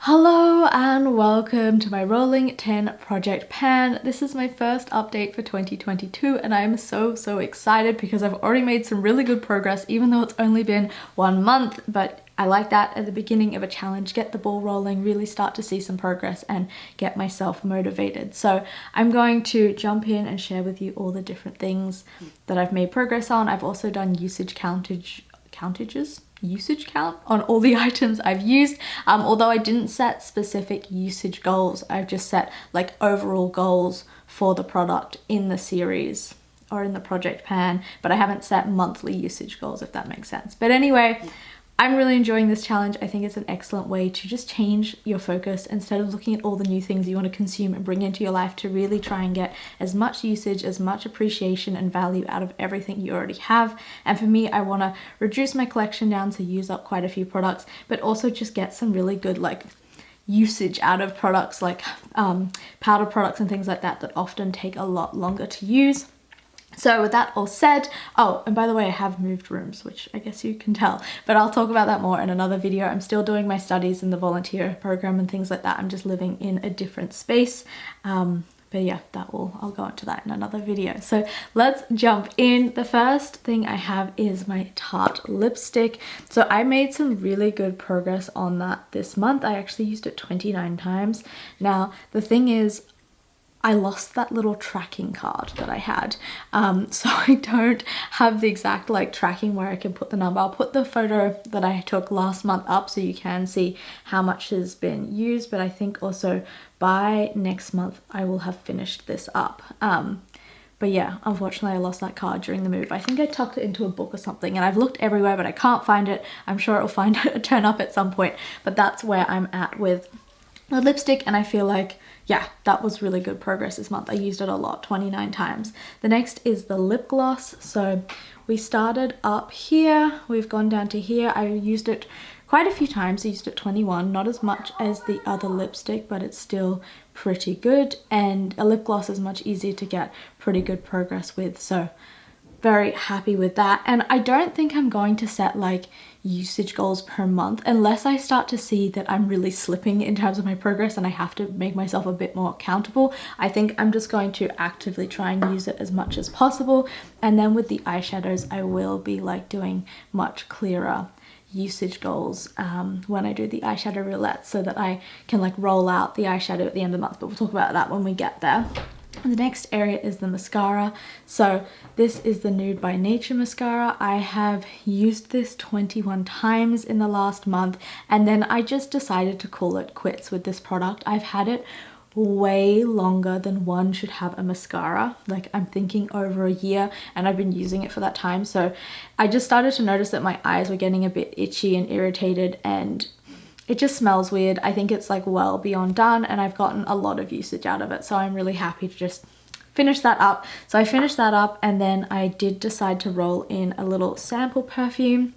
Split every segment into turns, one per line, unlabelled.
Hello and welcome to my Rolling 10 project pan. This is my first update for 2022 and I am so excited because I've already made some really good progress even though it's only been 1 month, but I like that at the beginning of a challenge, get the ball rolling, really start to see some progress and get myself motivated. So I'm going to jump in and share with you all the different things that I've made progress on. I've also done usage count on all the items I've used, although I didn't set specific usage goals. I've just set like overall goals for the product in the series or in the project pan, but I haven't set monthly usage goals, if that makes sense. But anyway, I'm really enjoying this challenge. I think it's an excellent way to just change your focus instead of looking at all the new things you want to consume and bring into your life, to really try and get as much usage, as much appreciation and value out of everything you already have. And for me, I want to reduce my collection down to use up quite a few products, but also just get some really good usage out of products like powder products and things like that that often take a lot longer to use. So with that all said, oh, and by the way, I have moved rooms, which I guess you can tell, but I'll talk about that more in another video. I'm still doing my studies in the volunteer program and things like that. I'm just living in a different space. But yeah, I'll go into that in another video. So let's jump in. The first thing I have is my Tarte lipstick. So I made some really good progress on that this month. I actually used it 29 times. Now, the thing is, I lost that little tracking card that I had, so I don't have the exact tracking where I can put the number. I'll put the photo that I took last month up so you can see how much has been used, but I think also by next month I will have finished this up. But yeah, unfortunately I lost that card during the move. I think I tucked it into a book or something, and I've looked everywhere but I can't find it. I'm sure it'll turn up at some point, but that's where I'm at with the lipstick, and I feel like, yeah, that was really good progress this month. I used it a lot, 29 times. The next is the lip gloss. So we started up here, we've gone down to here. I used it quite a few times. I used it 21, not as much as the other lipstick, but it's still pretty good. And a lip gloss is much easier to get pretty good progress with. So very happy with that. And I don't think I'm going to set usage goals per month unless I start to see that I'm really slipping in terms of my progress and I have to make myself a bit more accountable. I think I'm just going to actively try and use it as much as possible. And then with the eyeshadows, I will be doing much clearer usage goals when I do the eyeshadow roulette, so that I can roll out the eyeshadow at the end of the month, but we'll talk about that when we get there. The next area is the mascara. So this is the Nude by Nature mascara. I have used this 21 times in the last month, and then I just decided to call it quits with this product. I've had it way longer than one should have a mascara. I'm thinking over a year, and I've been using it for that time. So I just started to notice that my eyes were getting a bit itchy and irritated, and it just smells weird. I think it's well beyond done, and I've gotten a lot of usage out of it. So I'm really happy to just finish that up. So I finished that up, and then I did decide to roll in a little sample perfume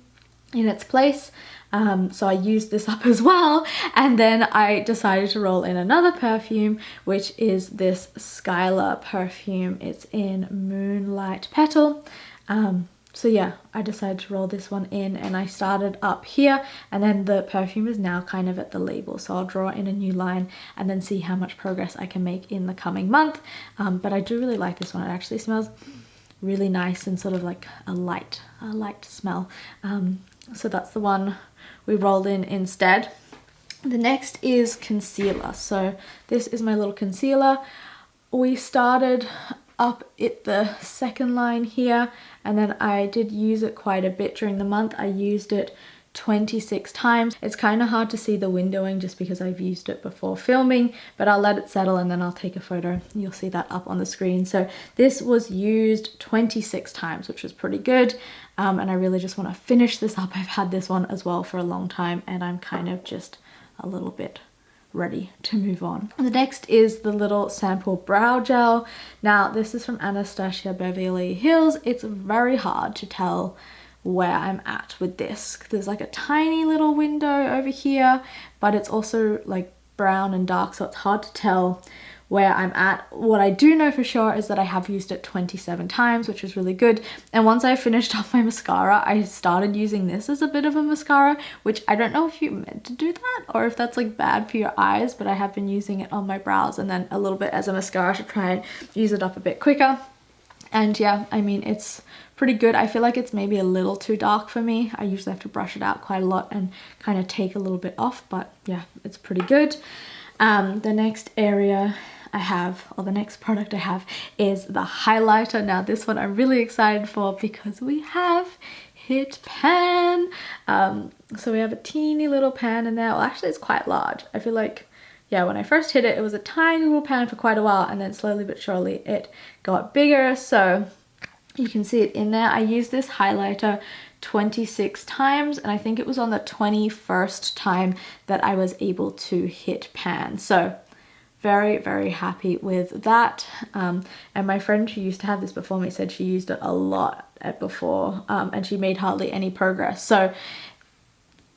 in its place. So I used this up as well. And then I decided to roll in another perfume, which is this Skylar perfume. It's in Moonlight Petal. So yeah, I decided to roll this one in, and I started up here, and then the perfume is now kind of at the label. So I'll draw in a new line and then see how much progress I can make in the coming month. But I do really like this one. It actually smells really nice and sort of a light smell. So that's the one we rolled in instead. The next is concealer. So this is my little concealer. We started up at the second line here, and then I did use it quite a bit during the month. I used it 26 times. It's kind of hard to see the windowing just because I've used it before filming, but I'll let it settle and then I'll take a photo. You'll see that up on the screen. So this was used 26 times, which was pretty good. And I really just want to finish this up. I've had this one as well for a long time, and I'm kind of just a little bit ready to move on. The next is the little sample brow gel. Now this is from Anastasia Beverly Hills. It's very hard to tell where I'm at with this. There's a tiny little window over here, but it's also brown and dark, so it's hard to tell where I'm at. What I do know for sure is that I have used it 27 times, which is really good. And once I finished off my mascara, I started using this as a bit of a mascara, which I don't know if you're meant to do that or if that's like bad for your eyes, but I have been using it on my brows and then a little bit as a mascara to try and use it up a bit quicker. And yeah, I mean, it's pretty good. I feel like it's maybe a little too dark for me. I usually have to brush it out quite a lot and kind of take a little bit off, but yeah, it's pretty good. The next area I have, or the next product I have, is the highlighter. Now this one I'm really excited for because we have hit pan. So we have a teeny little pan in there. Well, actually it's quite large. I feel like, yeah, when I first hit it, it was a tiny little pan for quite a while, and then slowly but surely it got bigger. So you can see it in there. I used this highlighter 26 times, and I think it was on the 21st time that I was able to hit pan. So very, very happy with that. And my friend who used to have this before me said she used it a lot before, and she made hardly any progress. So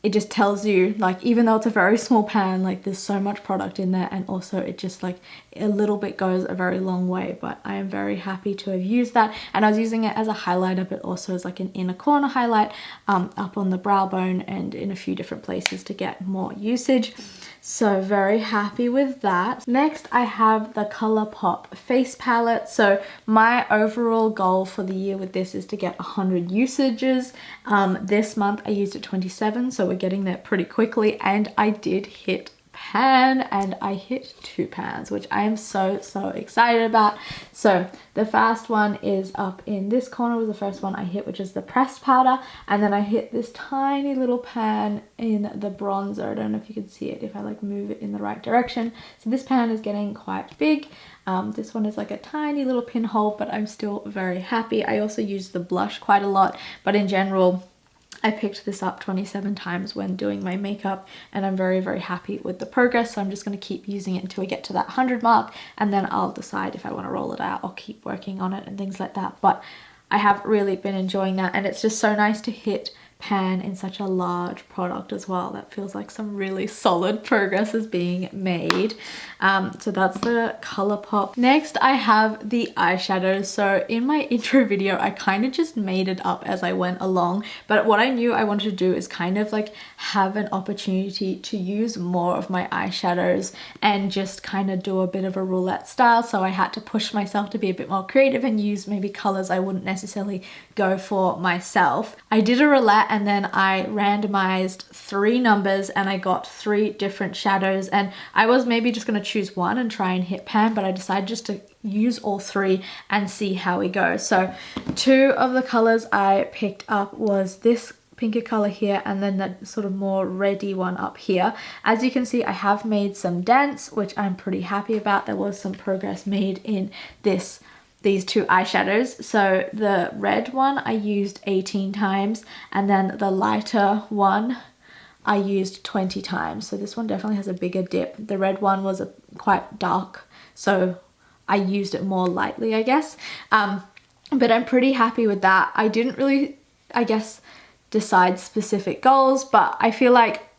it just tells you, like, even though it's a very small pan, like there's so much product in there, and also it just like a little bit goes a very long way. But I am very happy to have used that, and I was using it as a highlighter but also as like an inner corner highlight up on the brow bone and in a few different places to get more usage. So very happy with that. Next I have the ColourPop face palette. So my overall goal for the year with this is to get 100 usages. This month I used it 27, so we're getting there pretty quickly, and I did hit pan, and I hit 2 pans, which I am so excited about. So the first one is up in this corner, was the first one I hit, which is the pressed powder, and then I hit this tiny little pan in the bronzer. I don't know if you can see it if I like move it in the right direction. So this pan is getting quite big. This one is like a tiny little pinhole, but I'm still very happy. I also use the blush quite a lot, but in general I picked this up 27 times when doing my makeup, and I'm very happy with the progress. So I'm just going to keep using it until we get to that 100 mark, and then I'll decide if I want to roll it out or keep working on it and things like that. But I have really been enjoying that, and it's just so nice to hit pan in such a large product as well. That feels like some really solid progress is being made. So that's the ColourPop. Next I have the eyeshadows. So in my intro video I kind of just made it up as I went along, but what I knew I wanted to do is kind of like have an opportunity to use more of my eyeshadows and just kind of do a bit of a roulette style. So I had to push myself to be a bit more creative and use maybe colors I wouldn't necessarily go for myself. I did a roulette, and then I randomized 3 numbers, and I got 3 different shadows, and I was maybe just going to choose one and try and hit pan, but I decided just to use all 3 and see how we go. So 2 of the colors I picked up was this pinker color here, and then that sort of more reddy one up here. As you can see, I have made some dents, which I'm pretty happy about. There was some progress made in these 2 eyeshadows. So the red one I used 18 times, and then the lighter one I used 20 times. So this one definitely has a bigger dip. The red one was quite dark, so I used it more lightly, I guess. But I'm pretty happy with that. I didn't really, I guess, decide specific goals, but I feel like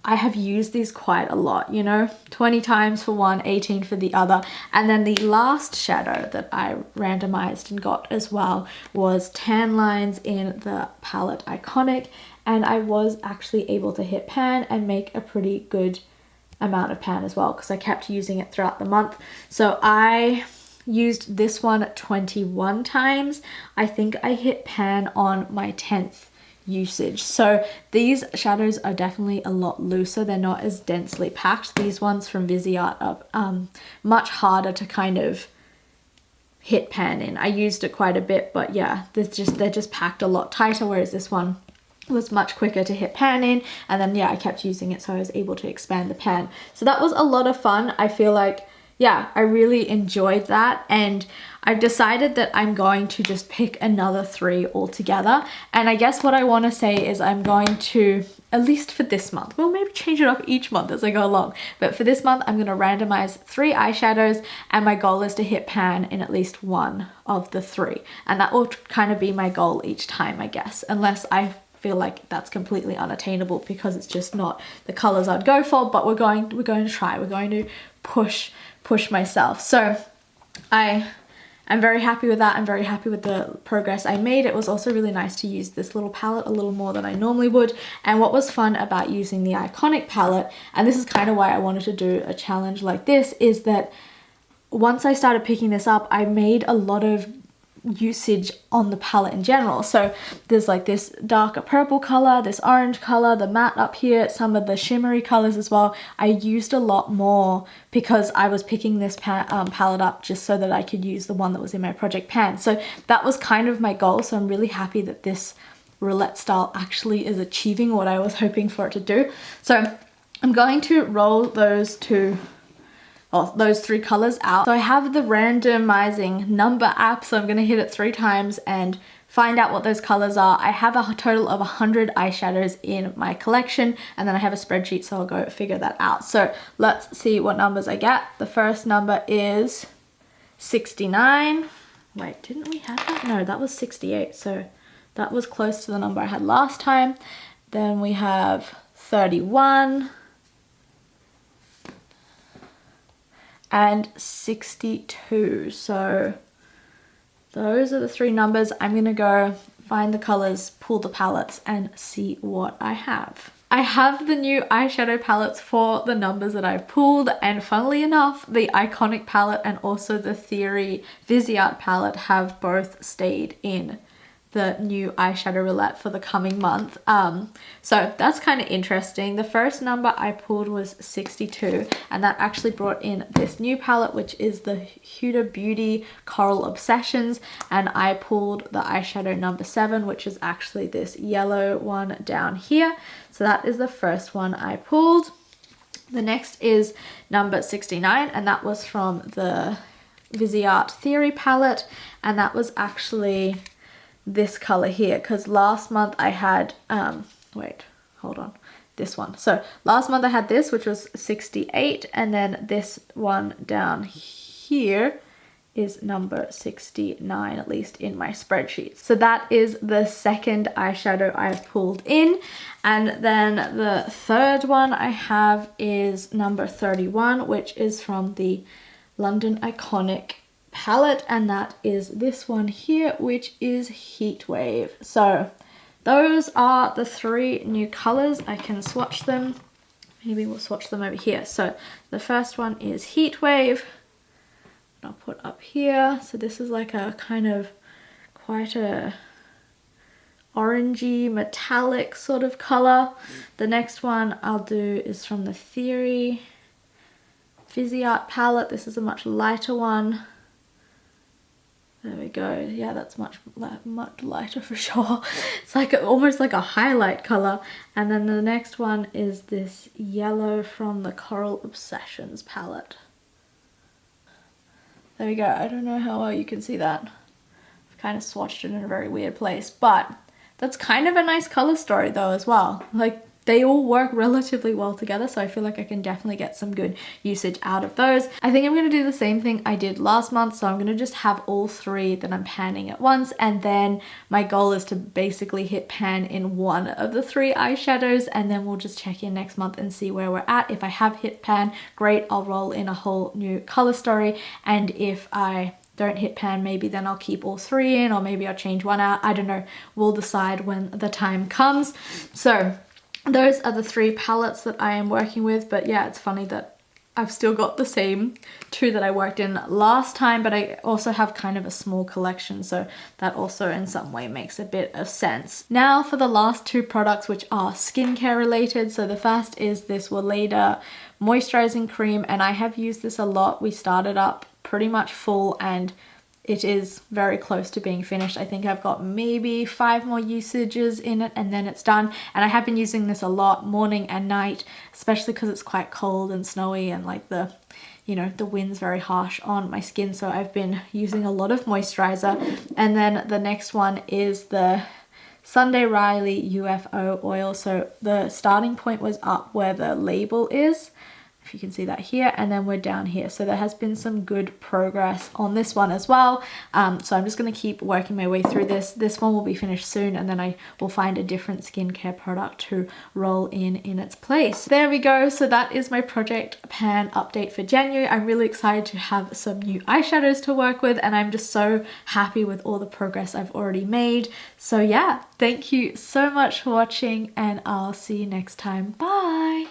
I have used these quite a lot, you know, 20 times for one, 18 for the other. And then the last shadow that I randomized and got as well was Tan Lines in the palette Iconic, and I was actually able to hit pan and make a pretty good amount of pan as well, because I kept using it throughout the month. So I used this one 21 times. I think I hit pan on my 10th usage. So these shadows are definitely a lot looser. They're not as densely packed. These ones from Viseart are much harder to kind of hit pan in. I used it quite a bit, but yeah, they're just packed a lot tighter, whereas this one was much quicker to hit pan in. And then yeah, I kept using it, so I was able to expand the pan. So that was a lot of fun. I feel like, yeah, I really enjoyed that, and I've decided that I'm going to just pick another 3 altogether. And I guess what I want to say is I'm going to, at least for this month, we'll maybe change it up each month as I go along, but for this month I'm going to randomize 3 eyeshadows, and my goal is to hit pan in at least 1 of the 3, and that will kind of be my goal each time, I guess, unless I feel like that's completely unattainable because it's just not the colors I'd go for. But we're going to try. We're going to push push myself. So I'm very happy with that. I'm very happy with the progress I made. It was also really nice to use this little palette a little more than I normally would. And what was fun about using the Iconic palette, and this is kind of why I wanted to do a challenge like this, is that once I started picking this up, I made a lot of usage on the palette in general. So there's like this darker purple color, this orange color, the matte up here, some of the shimmery colors as well. I used a lot more because I was picking this palette up just so that I could use the one that was in my project pan. So that was kind of my goal. So I'm really happy that this roulette style actually is achieving what I was hoping for it to do. So I'm going to roll those those 3 colors out. So I have the randomizing number app, so I'm going to hit it 3 times and find out what those colors are. I have a total of 100 eyeshadows in my collection, and then I have a spreadsheet, so I'll go figure that out. So let's see what numbers I get. The first number is 69. Wait, didn't we have that? No, that was 68, so that was close to the number I had last time. Then we have 31. And 62. So those are the 3 numbers. I'm gonna go find the colors, pull the palettes, and see what I have. I have the new eyeshadow palettes for the numbers that I've pulled, and funnily enough, the Iconic palette and also the Theory Viseart palette have both stayed in the new Eyeshadow Roulette for the coming month. So that's kind of interesting. The first number I pulled was 62, and that actually brought in this new palette, which is the Huda Beauty Coral Obsessions, and I pulled the eyeshadow number 7, which is actually this yellow one down here. So that is the first one I pulled. The next is number 69, and that was from the Viseart Theory palette, and that was actually this color here, because last month I had this one. So last month I had this, which was 68, and then this one down here is number 69, at least in my spreadsheet. So that is the second eyeshadow I've pulled in. And then the third one I have is number 31, which is from the London Iconic palette, and that is this one here, which is Heatwave. So those are the 3 new colors. I can swatch them. Maybe we'll swatch them over here. So the first one is Heatwave. I'll put up here. So this is like a kind of quite a orangey metallic sort of color. The next one I'll do is from the Theory Viseart palette. This is a much lighter one. There we go. Yeah, that's much lighter for sure. It's like almost like a highlight color. And then the next one is this yellow from the Coral Obsessions palette. There we go. I don't know how well you can see that. I've kind of swatched it in a very weird place, but that's kind of a nice color story though as well. Like, they all work relatively well together, so I feel like I can definitely get some good usage out of those. I think I'm going to do the same thing I did last month, so I'm going to just have all 3 that I'm panning at once, and then my goal is to basically hit pan in one of the 3 eyeshadows, and then we'll just check in next month and see where we're at. If I have hit pan, great, I'll roll in a whole new color story, and if I don't hit pan, maybe then I'll keep all 3 in, or maybe I'll change one out. I don't know. We'll decide when the time comes. So those are the 3 palettes that I am working with, but yeah, it's funny that I've still got the same 2 that I worked in last time, but I also have kind of a small collection, so that also in some way makes a bit of sense. Now for the last 2 products, which are skincare related. So the first is this Weleda moisturizing cream, and I have used this a lot. We started up pretty much full, and it is very close to being finished. I think I've got maybe 5 more usages in it and then it's done. And I have been using this a lot morning and night, especially because it's quite cold and snowy, and like the wind's very harsh on my skin. So I've been using a lot of moisturizer. And then the next one is the Sunday Riley UFO oil. So the starting point was up where the label is. if you can see that here, and then we're down here. So there has been some good progress on this one as well. So I'm just going to keep working my way through this. This one will be finished soon, and then I will find a different skincare product to roll in its place. There we go. So that is my project pan update for January. I'm really excited to have some new eyeshadows to work with, and I'm just so happy with all the progress I've already made. So yeah, thank you so much for watching, and I'll see you next time. Bye!